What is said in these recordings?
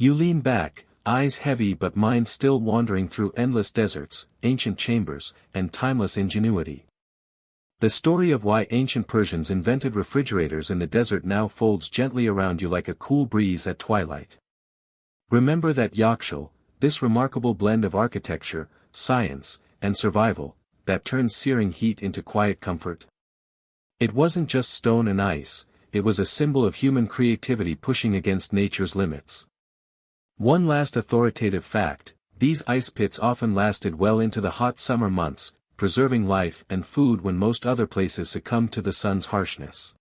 You lean back, eyes heavy but mind still wandering through endless deserts, ancient chambers, and timeless ingenuity. The story of why ancient Persians invented refrigerators in the desert now folds gently around you like a cool breeze at twilight. Remember that Yakshal, this remarkable blend of architecture, science, and survival, that turned searing heat into quiet comfort? It wasn't just stone and ice, it was a symbol of human creativity pushing against nature's limits. One last authoritative fact: these ice pits often lasted well into the hot summer months, preserving life and food when most other places succumbed to the sun's harshness.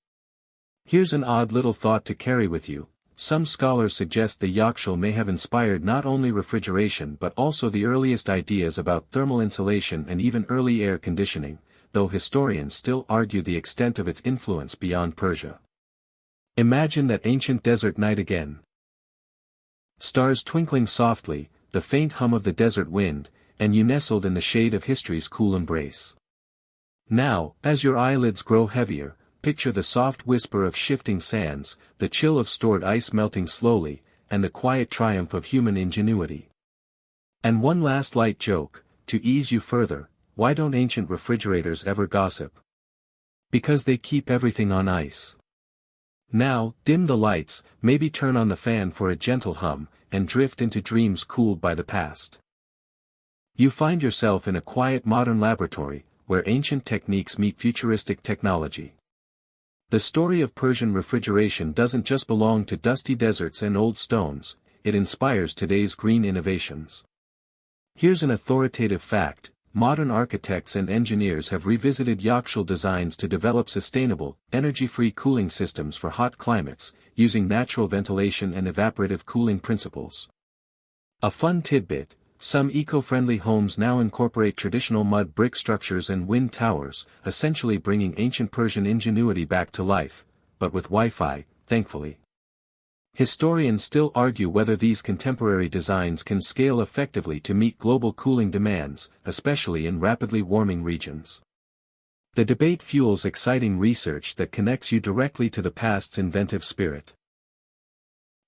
Here's an odd little thought to carry with you. Some scholars suggest the Yakshal may have inspired not only refrigeration but also the earliest ideas about thermal insulation and even early air conditioning, though historians still argue the extent of its influence beyond Persia. Imagine that ancient desert night again. Stars twinkling softly, the faint hum of the desert wind, and you nestled in the shade of history's cool embrace. Now, as your eyelids grow heavier, picture the soft whisper of shifting sands, the chill of stored ice melting slowly, and the quiet triumph of human ingenuity. And one last light joke, to ease you further: why don't ancient refrigerators ever gossip? Because they keep everything on ice. Now, dim the lights, maybe turn on the fan for a gentle hum, and drift into dreams cooled by the past. You find yourself in a quiet modern laboratory, where ancient techniques meet futuristic technology. The story of Persian refrigeration doesn't just belong to dusty deserts and old stones, it inspires today's green innovations. Here's an authoritative fact: modern architects and engineers have revisited Yakshal designs to develop sustainable, energy-free cooling systems for hot climates, using natural ventilation and evaporative cooling principles. A fun tidbit: some eco-friendly homes now incorporate traditional mud brick structures and wind towers, essentially bringing ancient Persian ingenuity back to life, but with Wi-Fi, thankfully. Historians still argue whether these contemporary designs can scale effectively to meet global cooling demands, especially in rapidly warming regions. The debate fuels exciting research that connects you directly to the past's inventive spirit.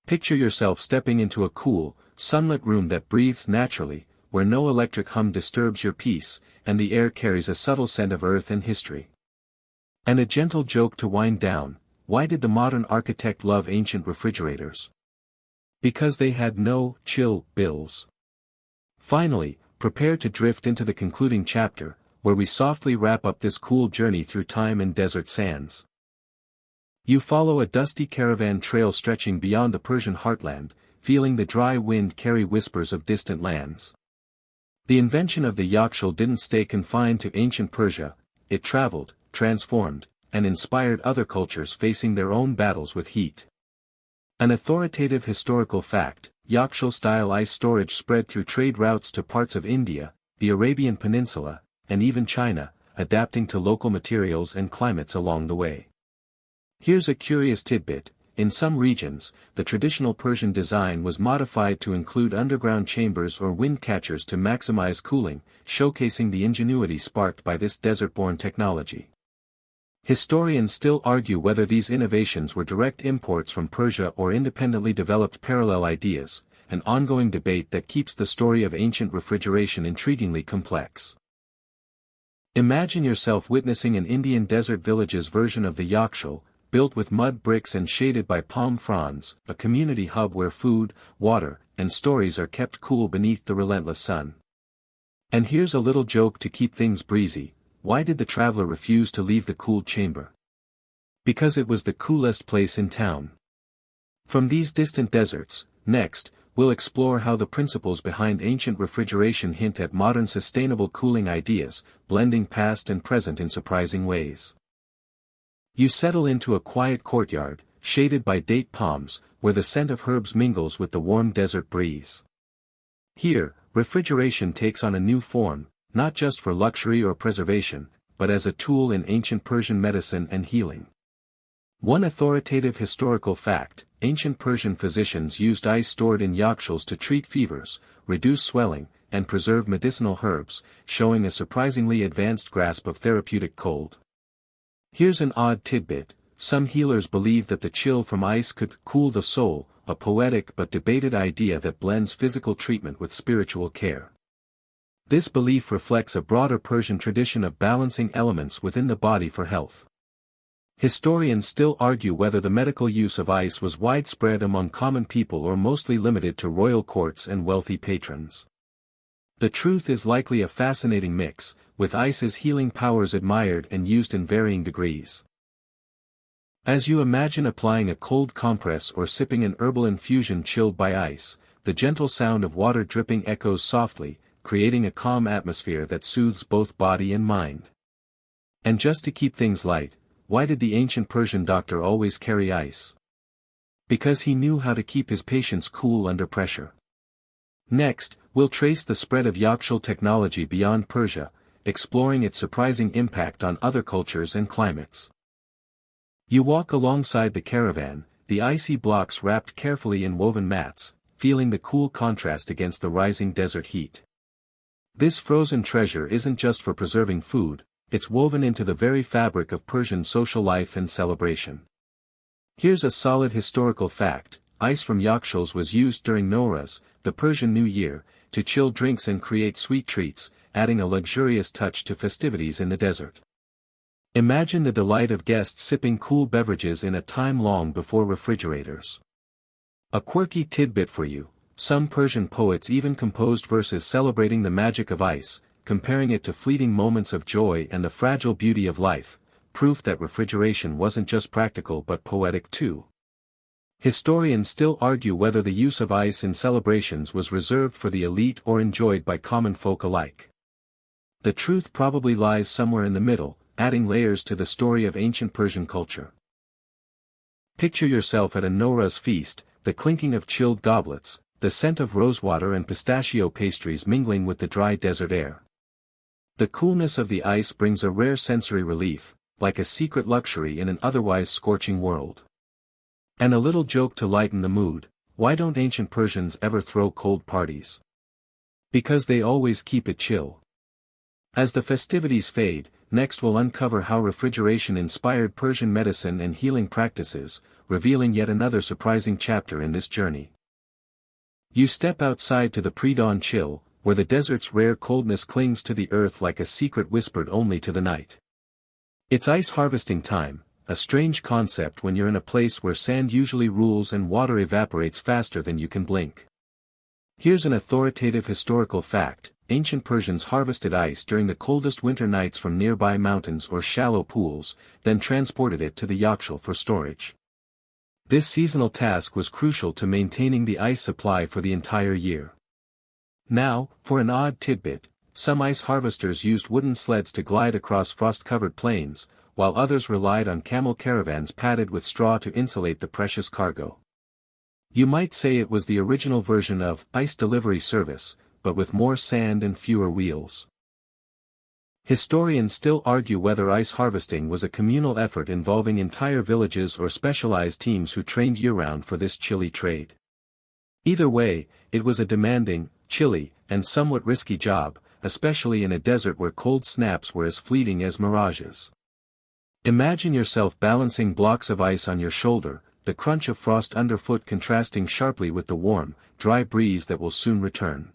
Picture yourself stepping into a cool, sunlit room that breathes naturally, where no electric hum disturbs your peace, and the air carries a subtle scent of earth and history. And a gentle joke to wind down: why did the modern architect love ancient refrigerators? Because they had no chill bills. Finally, prepare to drift into the concluding chapter, where we softly wrap up this cool journey through time and desert sands. You follow a dusty caravan trail stretching beyond the Persian heartland, feeling the dry wind carry whispers of distant lands. The invention of the Yakshal didn't stay confined to ancient Persia, it traveled, transformed, and inspired other cultures facing their own battles with heat. An authoritative historical fact: Yakshal-style ice storage spread through trade routes to parts of India, the Arabian Peninsula, and even China, adapting to local materials and climates along the way. Here's a curious tidbit: in some regions, the traditional Persian design was modified to include underground chambers or wind catchers to maximize cooling, showcasing the ingenuity sparked by this desert-born technology. Historians still argue whether these innovations were direct imports from Persia or independently developed parallel ideas, an ongoing debate that keeps the story of ancient refrigeration intriguingly complex. Imagine yourself witnessing an Indian desert village's version of the Yakshal, built with mud bricks and shaded by palm fronds, a community hub where food, water, and stories are kept cool beneath the relentless sun. And here's a little joke to keep things breezy: why did the traveler refuse to leave the cooled chamber? Because it was the coolest place in town. From these distant deserts, next, we'll explore how the principles behind ancient refrigeration hint at modern sustainable cooling ideas, blending past and present in surprising ways. You settle into a quiet courtyard, shaded by date palms, where the scent of herbs mingles with the warm desert breeze. Here, refrigeration takes on a new form, not just for luxury or preservation, but as a tool in ancient Persian medicine and healing. One authoritative historical fact: ancient Persian physicians used ice stored in yakshals to treat fevers, reduce swelling, and preserve medicinal herbs, showing a surprisingly advanced grasp of therapeutic cold. Here's an odd tidbit: some healers believed that the chill from ice could cool the soul, a poetic but debated idea that blends physical treatment with spiritual care. This belief reflects a broader Persian tradition of balancing elements within the body for health. Historians still argue whether the medical use of ice was widespread among common people or mostly limited to royal courts and wealthy patrons. The truth is likely a fascinating mix, with ice's healing powers admired and used in varying degrees. As you imagine applying a cold compress or sipping an herbal infusion chilled by ice, the gentle sound of water dripping echoes softly, creating a calm atmosphere that soothes both body and mind. And just to keep things light, why did the ancient Persian doctor always carry ice? Because he knew how to keep his patients cool under pressure. Next, we'll trace the spread of Yakshul technology beyond Persia, exploring its surprising impact on other cultures and climates. You walk alongside the caravan, the icy blocks wrapped carefully in woven mats, feeling the cool contrast against the rising desert heat. This frozen treasure isn't just for preserving food, it's woven into the very fabric of Persian social life and celebration. Here's a solid historical fact: ice from Yakshuls was used during Nowruz, the Persian New Year, to chill drinks and create sweet treats, adding a luxurious touch to festivities in the desert. Imagine the delight of guests sipping cool beverages in a time long before refrigerators. A quirky tidbit for you: some Persian poets even composed verses celebrating the magic of ice, comparing it to fleeting moments of joy and the fragile beauty of life, proof that refrigeration wasn't just practical but poetic too. Historians still argue whether the use of ice in celebrations was reserved for the elite or enjoyed by common folk alike. The truth probably lies somewhere in the middle, adding layers to the story of ancient Persian culture. Picture yourself at a Nowruz feast, the clinking of chilled goblets, the scent of rosewater and pistachio pastries mingling with the dry desert air. The coolness of the ice brings a rare sensory relief, like a secret luxury in an otherwise scorching world. And a little joke to lighten the mood: why don't ancient Persians ever throw cold parties? Because they always keep it chill. As the festivities fade, next we'll uncover how refrigeration inspired Persian medicine and healing practices, revealing yet another surprising chapter in this journey. You step outside to the pre-dawn chill, where the desert's rare coldness clings to the earth like a secret whispered only to the night. It's ice harvesting time, a strange concept when you're in a place where sand usually rules and water evaporates faster than you can blink. Here's an authoritative historical fact: ancient Persians harvested ice during the coldest winter nights from nearby mountains or shallow pools, then transported it to the Yakshul for storage. This seasonal task was crucial to maintaining the ice supply for the entire year. Now, for an odd tidbit, some ice harvesters used wooden sleds to glide across frost-covered plains, while others relied on camel caravans padded with straw to insulate the precious cargo. You might say it was the original version of ice delivery service, but with more sand and fewer wheels. Historians still argue whether ice harvesting was a communal effort involving entire villages or specialized teams who trained year-round for this chilly trade. Either way, it was a demanding, chilly, and somewhat risky job, especially in a desert where cold snaps were as fleeting as mirages. Imagine yourself balancing blocks of ice on your shoulder, the crunch of frost underfoot contrasting sharply with the warm, dry breeze that will soon return.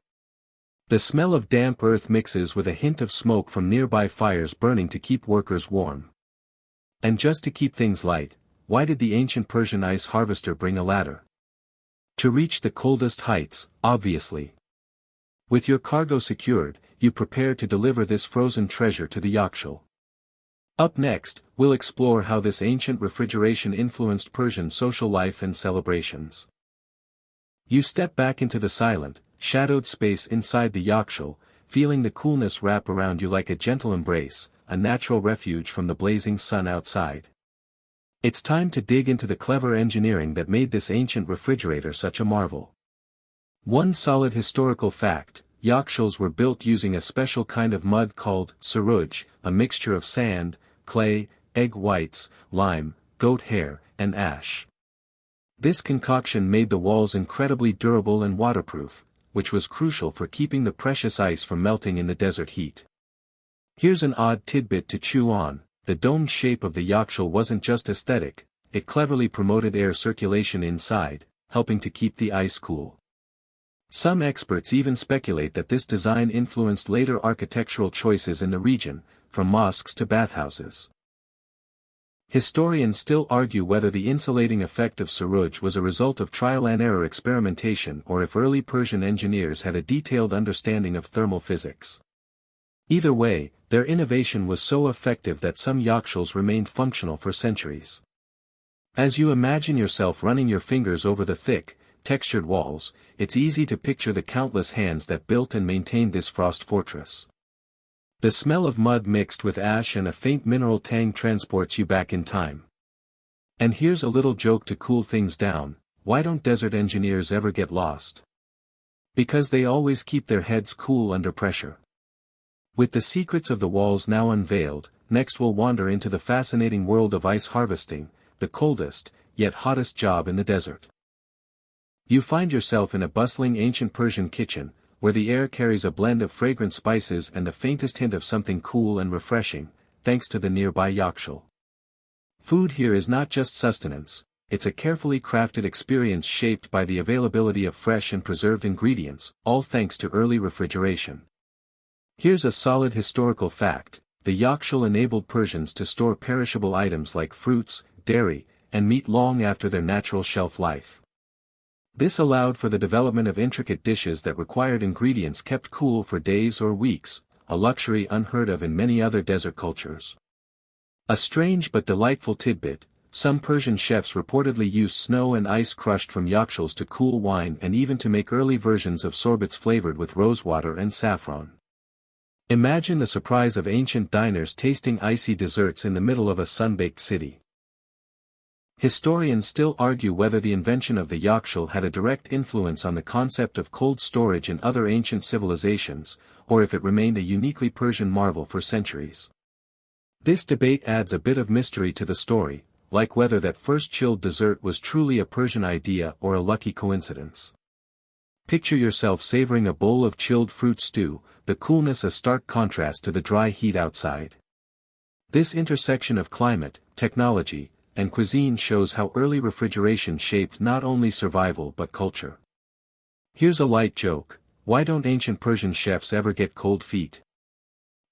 The smell of damp earth mixes with a hint of smoke from nearby fires burning to keep workers warm. And just to keep things light, why did the ancient Persian ice harvester bring a ladder? To reach the coldest heights, obviously. With your cargo secured, you prepare to deliver this frozen treasure to the Yakshul. Up next, we'll explore how this ancient refrigeration influenced Persian social life and celebrations. You step back into the silent, shadowed space inside the Yakshul, feeling the coolness wrap around you like a gentle embrace, a natural refuge from the blazing sun outside. It's time to dig into the clever engineering that made this ancient refrigerator such a marvel. One solid historical fact: Yakshuls were built using a special kind of mud called saruj, a mixture of sand, clay, egg whites, lime, goat hair, and ash. This concoction made the walls incredibly durable and waterproof, which was crucial for keeping the precious ice from melting in the desert heat. Here's an odd tidbit to chew on: the domed shape of the Yakshul wasn't just aesthetic, it cleverly promoted air circulation inside, helping to keep the ice cool. Some experts even speculate that this design influenced later architectural choices in the region, from mosques to bathhouses. Historians still argue whether the insulating effect of Suruj was a result of trial-and-error experimentation or if early Persian engineers had a detailed understanding of thermal physics. Either way, their innovation was so effective that some yakhshuls remained functional for centuries. As you imagine yourself running your fingers over the thick, textured walls, it's easy to picture the countless hands that built and maintained this frost fortress. The smell of mud mixed with ash and a faint mineral tang transports you back in time. And here's a little joke to cool things down: why don't desert engineers ever get lost? Because they always keep their heads cool under pressure. With the secrets of the walls now unveiled, next we'll wander into the fascinating world of ice harvesting, the coldest, yet hottest job in the desert. You find yourself in a bustling ancient Persian kitchen, where the air carries a blend of fragrant spices and the faintest hint of something cool and refreshing, thanks to the nearby yakhshul. Food here is not just sustenance, it's a carefully crafted experience shaped by the availability of fresh and preserved ingredients, all thanks to early refrigeration. Here's a solid historical fact: the yakhshul enabled Persians to store perishable items like fruits, dairy, and meat long after their natural shelf life. This allowed for the development of intricate dishes that required ingredients kept cool for days or weeks, a luxury unheard of in many other desert cultures. A strange but delightful tidbit: some Persian chefs reportedly used snow and ice crushed from yakhshuls to cool wine and even to make early versions of sorbets flavored with rosewater and saffron. Imagine the surprise of ancient diners tasting icy desserts in the middle of a sun-baked city. Historians still argue whether the invention of the yakhshul had a direct influence on the concept of cold storage in other ancient civilizations, or if it remained a uniquely Persian marvel for centuries. This debate adds a bit of mystery to the story, like whether that first chilled dessert was truly a Persian idea or a lucky coincidence. Picture yourself savoring a bowl of chilled fruit stew, the coolness a stark contrast to the dry heat outside. This intersection of climate, technology, and cuisine shows how early refrigeration shaped not only survival but culture. Here's a light joke: why don't ancient Persian chefs ever get cold feet?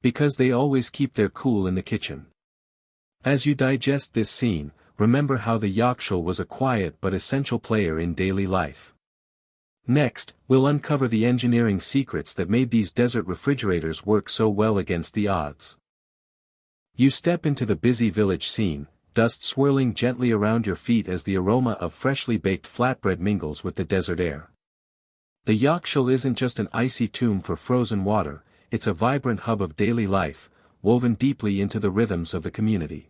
Because they always keep their cool in the kitchen. As you digest this scene, remember how the yakhshul was a quiet but essential player in daily life. Next, we'll uncover the engineering secrets that made these desert refrigerators work so well against the odds. You step into the busy village scene, dust swirling gently around your feet as the aroma of freshly baked flatbread mingles with the desert air. The yakhshul isn't just an icy tomb for frozen water, it's a vibrant hub of daily life, woven deeply into the rhythms of the community.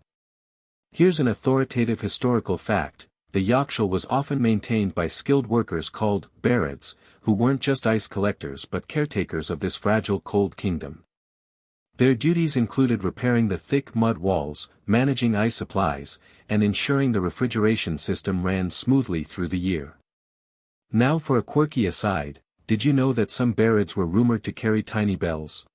Here's an authoritative historical fact: the yakhshul was often maintained by skilled workers called barids, who weren't just ice collectors but caretakers of this fragile cold kingdom. Their duties included repairing the thick mud walls, managing ice supplies, and ensuring the refrigeration system ran smoothly through the year. Now for a quirky aside: did you know that some barids were rumored to carry tiny bells?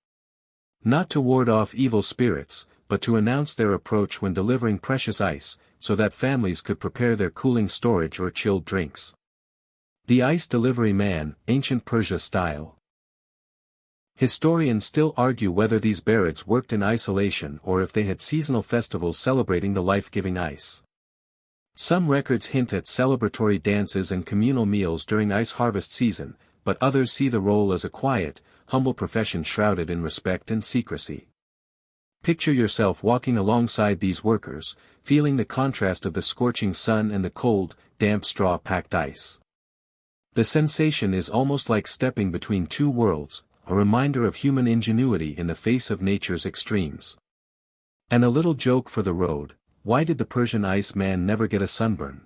Not to ward off evil spirits, but to announce their approach when delivering precious ice, so that families could prepare their cooling storage or chilled drinks. The ice delivery man, ancient Persia style. Historians still argue whether these barids worked in isolation or if they had seasonal festivals celebrating the life-giving ice. Some records hint at celebratory dances and communal meals during ice harvest season, but others see the role as a quiet, humble profession shrouded in respect and secrecy. Picture yourself walking alongside these workers, feeling the contrast of the scorching sun and the cold, damp straw-packed ice. The sensation is almost like stepping between two worlds, a reminder of human ingenuity in the face of nature's extremes. And a little joke for the road: why did the Persian ice man never get a sunburn?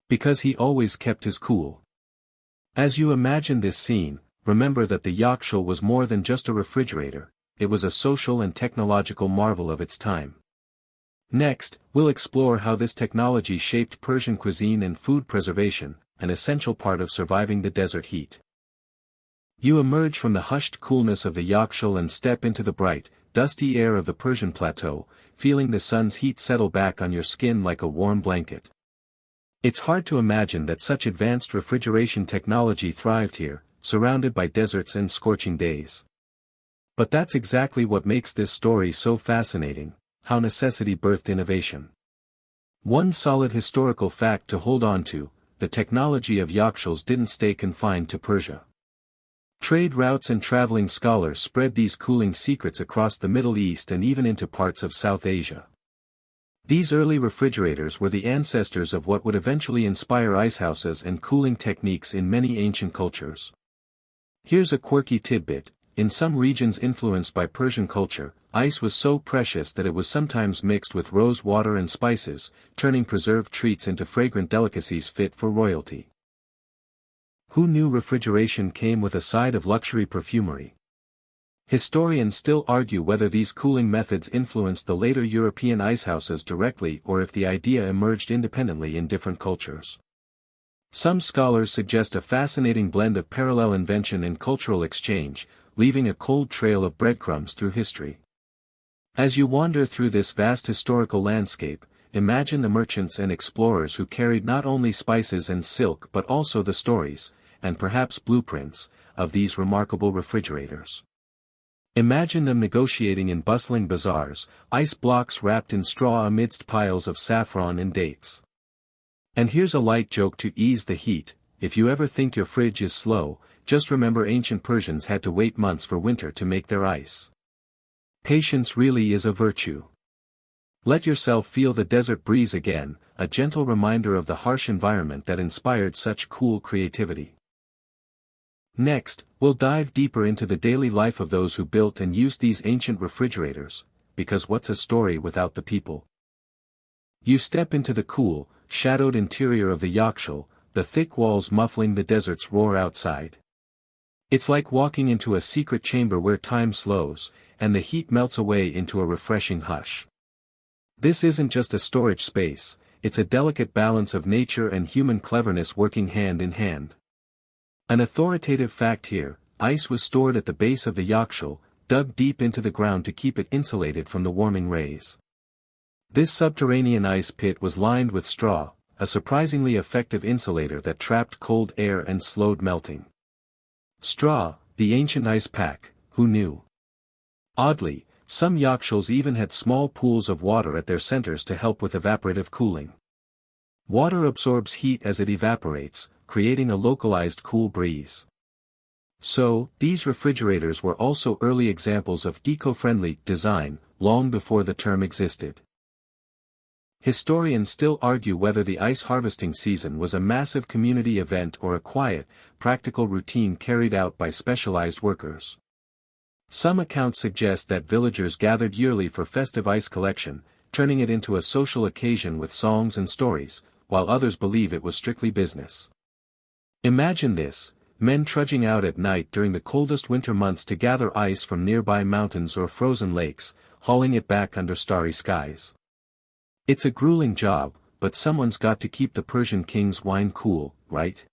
Because he always kept his cool. As you imagine this scene, remember that the yakhshul was more than just a refrigerator, it was a social and technological marvel of its time. Next, we'll explore how this technology shaped Persian cuisine and food preservation, an essential part of surviving the desert heat. You emerge from the hushed coolness of the yakhshul and step into the bright, dusty air of the Persian plateau, feeling the sun's heat settle back on your skin like a warm blanket. It's hard to imagine that such advanced refrigeration technology thrived here, surrounded by deserts and scorching days. But that's exactly what makes this story so fascinating, how necessity birthed innovation. One solid historical fact to hold on to: the technology of yakshals didn't stay confined to Persia. Trade routes and traveling scholars spread these cooling secrets across the Middle East and even into parts of South Asia. These early refrigerators were the ancestors of what would eventually inspire icehouses and cooling techniques in many ancient cultures. Here's a quirky tidbit: in some regions influenced by Persian culture, ice was so precious that it was sometimes mixed with rose water and spices, turning preserved treats into fragrant delicacies fit for royalty. Who knew refrigeration came with a side of luxury perfumery? Historians still argue whether these cooling methods influenced the later European icehouses directly or if the idea emerged independently in different cultures. Some scholars suggest a fascinating blend of parallel invention and cultural exchange, leaving a cold trail of breadcrumbs through history. As you wander through this vast historical landscape, imagine the merchants and explorers who carried not only spices and silk but also the stories, and perhaps blueprints, of these remarkable refrigerators. Imagine them negotiating in bustling bazaars, ice blocks wrapped in straw amidst piles of saffron and dates. And here's a light joke to ease the heat: if you ever think your fridge is slow, just remember ancient Persians had to wait months for winter to make their ice. Patience really is a virtue. Let yourself feel the desert breeze again, a gentle reminder of the harsh environment that inspired such cool creativity. Next, we'll dive deeper into the daily life of those who built and used these ancient refrigerators, because what's a story without the people? You step into the cool, shadowed interior of the yakshal, the thick walls muffling the desert's roar outside. It's like walking into a secret chamber where time slows, and the heat melts away into a refreshing hush. This isn't just a storage space, it's a delicate balance of nature and human cleverness working hand in hand. An authoritative fact here: ice was stored at the base of the yakshal, dug deep into the ground to keep it insulated from the warming rays. This subterranean ice pit was lined with straw, a surprisingly effective insulator that trapped cold air and slowed melting. Straw, the ancient ice pack, who knew? Oddly, some yakshals even had small pools of water at their centers to help with evaporative cooling. Water absorbs heat as it evaporates, creating a localized cool breeze. So, these refrigerators were also early examples of eco-friendly design, long before the term existed. Historians still argue whether the ice harvesting season was a massive community event or a quiet, practical routine carried out by specialized workers. Some accounts suggest that villagers gathered yearly for festive ice collection, turning it into a social occasion with songs and stories, while others believe it was strictly business. Imagine this: men trudging out at night during the coldest winter months to gather ice from nearby mountains or frozen lakes, hauling it back under starry skies. It's a grueling job, but someone's got to keep the Persian king's wine cool, right?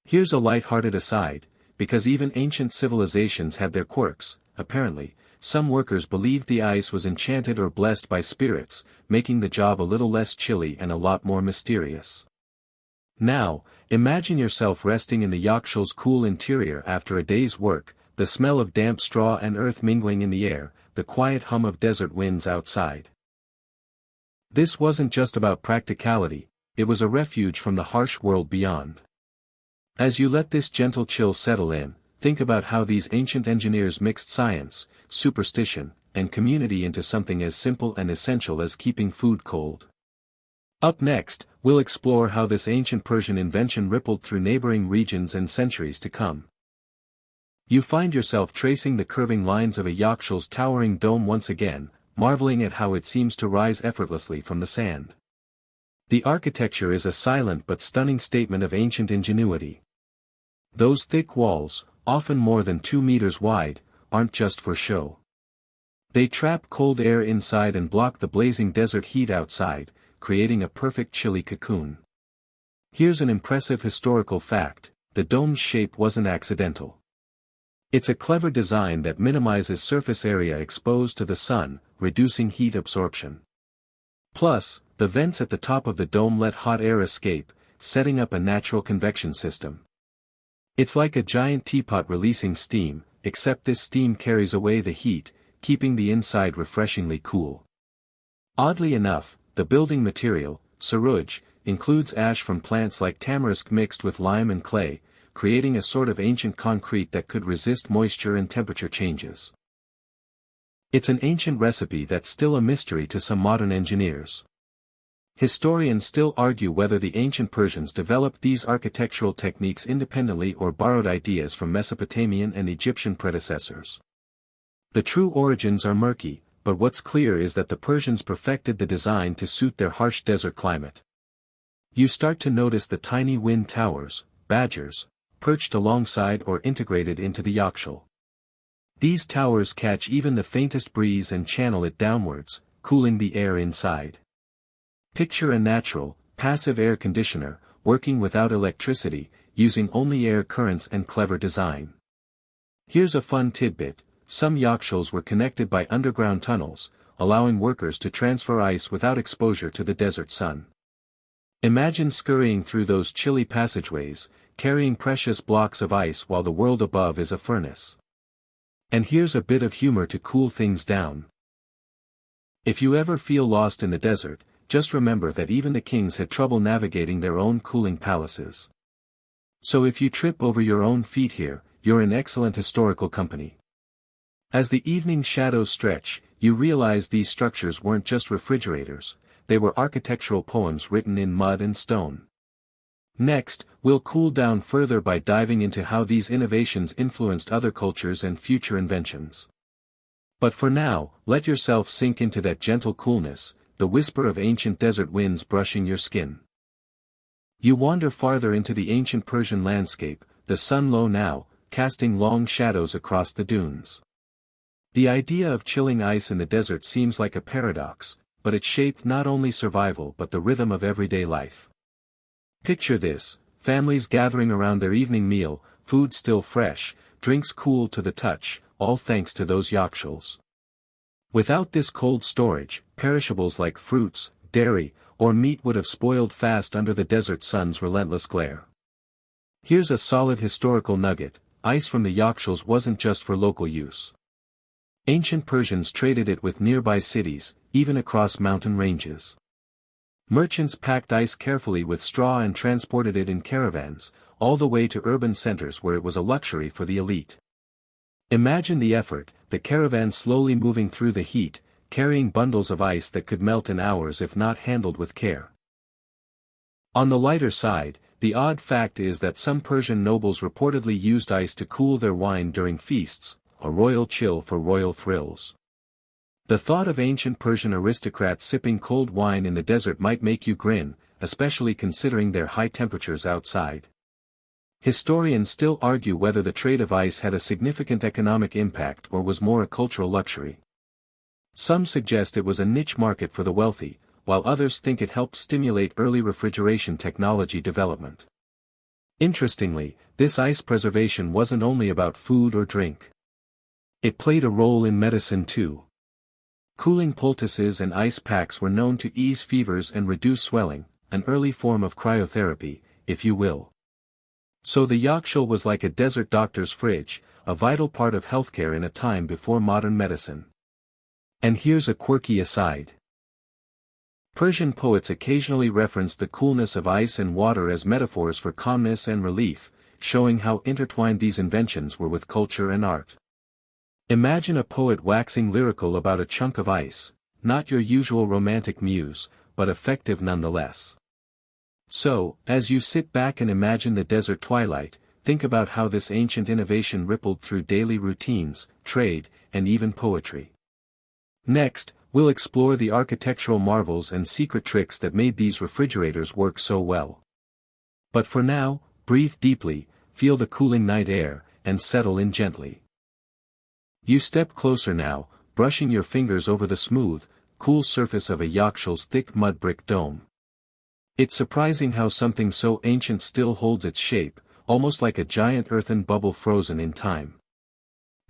Here's a light-hearted aside: because even ancient civilizations had their quirks, apparently, some workers believed the ice was enchanted or blessed by spirits, making the job a little less chilly and a lot more mysterious. Now, imagine yourself resting in the yakshal's cool interior after a day's work, the smell of damp straw and earth mingling in the air, the quiet hum of desert winds outside. This wasn't just about practicality, it was a refuge from the harsh world beyond. As you let this gentle chill settle in, think about how these ancient engineers mixed science, superstition, and community into something as simple and essential as keeping food cold. Up next, we'll explore how this ancient Persian invention rippled through neighboring regions and centuries to come. You find yourself tracing the curving lines of a yakshal's towering dome once again, marveling at how it seems to rise effortlessly from the sand. The architecture is a silent but stunning statement of ancient ingenuity. Those thick walls, often more than 2 meters wide, aren't just for show. They trap cold air inside and block the blazing desert heat outside, creating a perfect chilly cocoon. Here's an impressive historical fact: the dome's shape wasn't accidental. It's a clever design that minimizes surface area exposed to the sun, reducing heat absorption. Plus, The vents at the top of the dome let hot air escape, setting up a natural convection system. It's like a giant teapot releasing steam, except this steam carries away the heat, keeping the inside refreshingly cool. Oddly enough, the building material, saruj, includes ash from plants like tamarisk mixed with lime and clay, creating a sort of ancient concrete that could resist moisture and temperature changes. It's an ancient recipe that's still a mystery to some modern engineers. Historians still argue whether the ancient Persians developed these architectural techniques independently or borrowed ideas from Mesopotamian and Egyptian predecessors. The true origins are murky, but what's clear is that the Persians perfected the design to suit their harsh desert climate. You start to notice the tiny wind towers, badgers, perched alongside or integrated into the yakshal. These towers catch even the faintest breeze and channel it downwards, cooling the air inside. Picture a natural, passive air conditioner, working without electricity, using only air currents and clever design. Here's a fun tidbit: some yakshals were connected by underground tunnels, allowing workers to transfer ice without exposure to the desert sun. Imagine scurrying through those chilly passageways, carrying precious blocks of ice while the world above is a furnace. And here's a bit of humor to cool things down. If you ever feel lost in the desert, just remember that even the kings had trouble navigating their own cooling palaces. So if you trip over your own feet here, you're in excellent historical company. As the evening shadows stretch, you realize these structures weren't just refrigerators, they were architectural poems written in mud and stone. Next, we'll cool down further by diving into how these innovations influenced other cultures and future inventions. But for now, let yourself sink into that gentle coolness, the whisper of ancient desert winds brushing your skin. You wander farther into the ancient Persian landscape, the sun low now, casting long shadows across the dunes. The idea of chilling ice in the desert seems like a paradox, but it shaped not only survival but the rhythm of everyday life. Picture this: families gathering around their evening meal, food still fresh, drinks cool to the touch, all thanks to those yakshals. Without this cold storage, perishables like fruits, dairy, or meat would have spoiled fast under the desert sun's relentless glare. Here's a solid historical nugget: ice from the yakshals wasn't just for local use. Ancient Persians traded it with nearby cities, even across mountain ranges. Merchants packed ice carefully with straw and transported it in caravans, all the way to urban centers where it was a luxury for the elite. Imagine the effort, the caravan slowly moving through the heat, carrying bundles of ice that could melt in hours if not handled with care. On the lighter side, the odd fact is that some Persian nobles reportedly used ice to cool their wine during feasts, a royal chill for royal thrills. The thought of ancient Persian aristocrats sipping cold wine in the desert might make you grin, especially considering their high temperatures outside. Historians still argue whether the trade of ice had a significant economic impact or was more a cultural luxury. Some suggest it was a niche market for the wealthy, while others think it helped stimulate early refrigeration technology development. Interestingly, this ice preservation wasn't only about food or drink. It played a role in medicine too. Cooling poultices and ice packs were known to ease fevers and reduce swelling, an early form of cryotherapy, if you will. So the yakshal was like a desert doctor's fridge, a vital part of healthcare in a time before modern medicine. And here's a quirky aside. Persian poets occasionally referenced the coolness of ice and water as metaphors for calmness and relief, showing how intertwined these inventions were with culture and art. Imagine a poet waxing lyrical about a chunk of ice, not your usual romantic muse, but effective nonetheless. So, as you sit back and imagine the desert twilight, think about how this ancient innovation rippled through daily routines, trade, and even poetry. Next, we'll explore the architectural marvels and secret tricks that made these refrigerators work so well. But for now, breathe deeply, feel the cooling night air, and settle in gently. You step closer now, brushing your fingers over the smooth, cool surface of a yakshal's thick mud brick dome. It's surprising how something so ancient still holds its shape, almost like a giant earthen bubble frozen in time.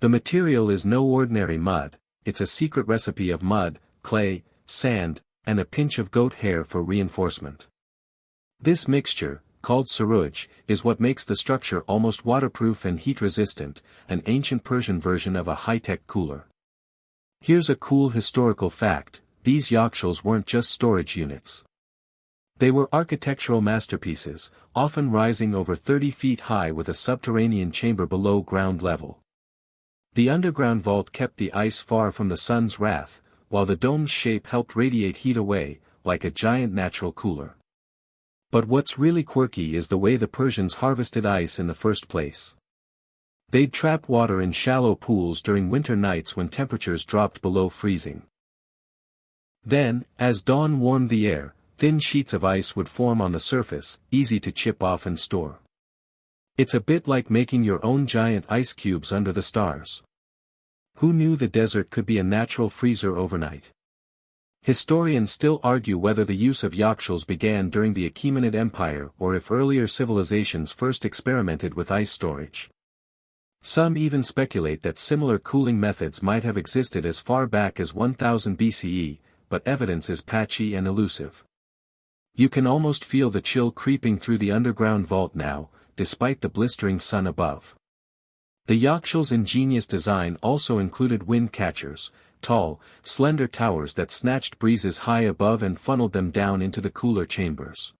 The material is no ordinary mud, it's a secret recipe of mud, clay, sand, and a pinch of goat hair for reinforcement. This mixture, called saruj, is what makes the structure almost waterproof and heat-resistant, an ancient Persian version of a high-tech cooler. Here's a cool historical fact: these yakshals weren't just storage units. They were architectural masterpieces, often rising over 30 feet high with a subterranean chamber below ground level. The underground vault kept the ice far from the sun's wrath, while the dome's shape helped radiate heat away, like a giant natural cooler. But what's really quirky is the way the Persians harvested ice in the first place. They'd trap water in shallow pools during winter nights when temperatures dropped below freezing. Then, as dawn warmed the air, thin sheets of ice would form on the surface, easy to chip off and store. It's a bit like making your own giant ice cubes under the stars. Who knew the desert could be a natural freezer overnight? Historians still argue whether the use of yakshals began during the Achaemenid Empire or if earlier civilizations first experimented with ice storage. Some even speculate that similar cooling methods might have existed as far back as 1000 BCE, but evidence is patchy and elusive. You can almost feel the chill creeping through the underground vault now, despite the blistering sun above. The yakshals' ingenious design also included wind catchers, tall, slender towers that snatched breezes high above and funneled them down into the cooler chambers.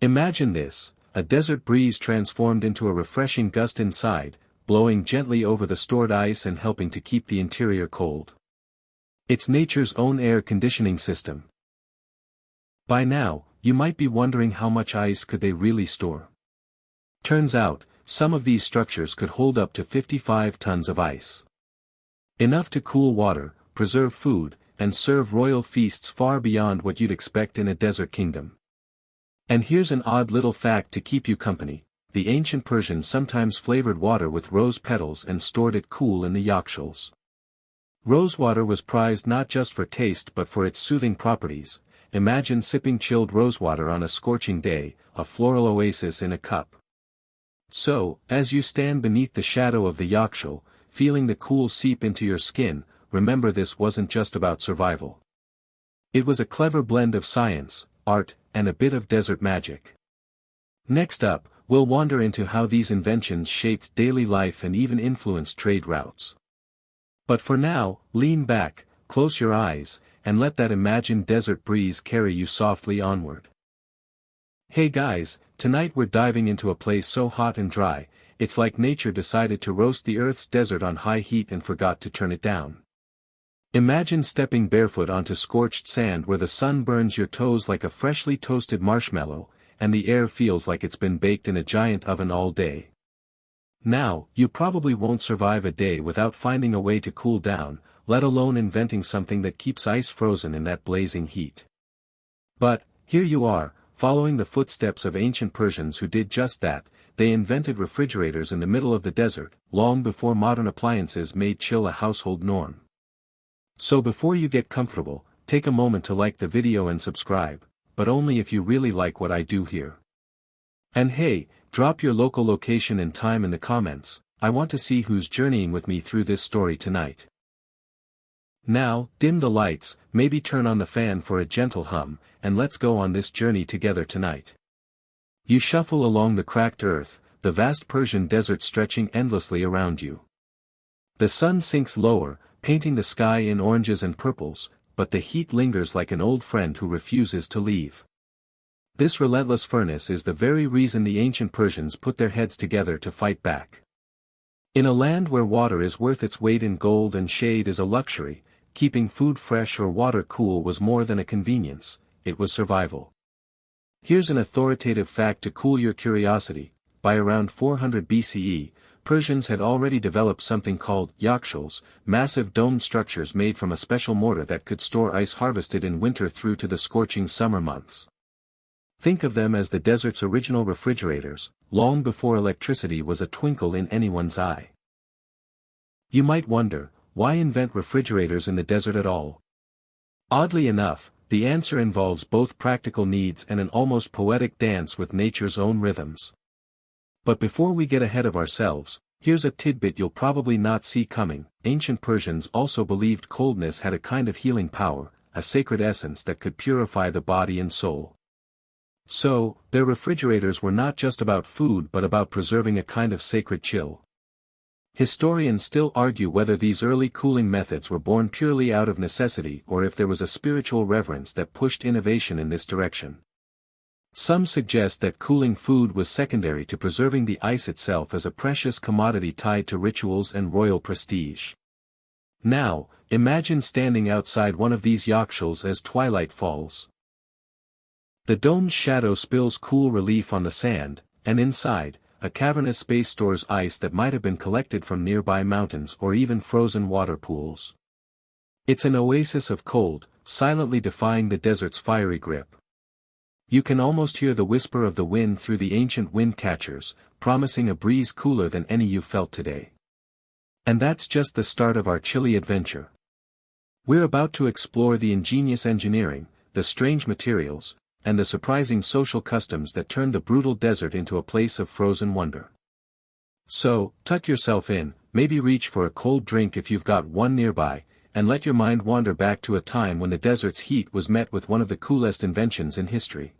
Imagine this: a desert breeze transformed into a refreshing gust inside, blowing gently over the stored ice and helping to keep the interior cold. It's nature's own air conditioning system. By now, you might be wondering how much ice could they really store. Turns out, some of these structures could hold up to 55 tons of ice. Enough to cool water, preserve food, and serve royal feasts far beyond what you'd expect in a desert kingdom. And here's an odd little fact to keep you company: the ancient Persians sometimes flavored water with rose petals and stored it cool in the yakshals. Rosewater was prized not just for taste but for its soothing properties. Imagine sipping chilled rosewater on a scorching day, a floral oasis in a cup. So, as you stand beneath the shadow of the yakshal, feeling the cool seep into your skin, remember this wasn't just about survival. It was a clever blend of science, art, and a bit of desert magic. Next up, we'll wander into how these inventions shaped daily life and even influenced trade routes. But for now, lean back, close your eyes, and let that imagined desert breeze carry you softly onward. Hey guys, tonight we're diving into a place so hot and dry, it's like nature decided to roast the Earth's desert on high heat and forgot to turn it down. Imagine stepping barefoot onto scorched sand where the sun burns your toes like a freshly toasted marshmallow, and the air feels like it's been baked in a giant oven all day. Now, you probably won't survive a day without finding a way to cool down, let alone inventing something that keeps ice frozen in that blazing heat. But, here you are, following the footsteps of ancient Persians who did just that. They invented refrigerators in the middle of the desert, long before modern appliances made chill a household norm. So before you get comfortable, take a moment to like the video and subscribe, but only if you really like what I do here. And hey, drop your local location and time in the comments. I want to see who's journeying with me through this story tonight. Now, dim the lights, maybe turn on the fan for a gentle hum, and let's go on this journey together tonight. You shuffle along the cracked earth, the vast Persian desert stretching endlessly around you. The sun sinks lower, painting the sky in oranges and purples, but the heat lingers like an old friend who refuses to leave. This relentless furnace is the very reason the ancient Persians put their heads together to fight back. In a land where water is worth its weight in gold and shade is a luxury, keeping food fresh or water cool was more than a convenience, it was survival. Here's an authoritative fact to cool your curiosity: by around 400 BCE, Persians had already developed something called yakshals, massive domed structures made from a special mortar that could store ice harvested in winter through to the scorching summer months. Think of them as the desert's original refrigerators, long before electricity was a twinkle in anyone's eye. You might wonder, why invent refrigerators in the desert at all? Oddly enough, the answer involves both practical needs and an almost poetic dance with nature's own rhythms. But before we get ahead of ourselves, here's a tidbit you'll probably not see coming. Ancient Persians also believed coldness had a kind of healing power, a sacred essence that could purify the body and soul. So, their refrigerators were not just about food but about preserving a kind of sacred chill. Historians still argue whether these early cooling methods were born purely out of necessity or if there was a spiritual reverence that pushed innovation in this direction. Some suggest that cooling food was secondary to preserving the ice itself as a precious commodity tied to rituals and royal prestige. Now, imagine standing outside one of these yakshals as twilight falls. The dome's shadow spills cool relief on the sand, and inside, a cavernous space stores ice that might have been collected from nearby mountains or even frozen water pools. It's an oasis of cold, silently defying the desert's fiery grip. You can almost hear the whisper of the wind through the ancient wind catchers, promising a breeze cooler than any you've felt today. And that's just the start of our chilly adventure. We're about to explore the ingenious engineering, the strange materials, and the surprising social customs that turned the brutal desert into a place of frozen wonder. So, tuck yourself in, maybe reach for a cold drink if you've got one nearby, and let your mind wander back to a time when the desert's heat was met with one of the coolest inventions in history.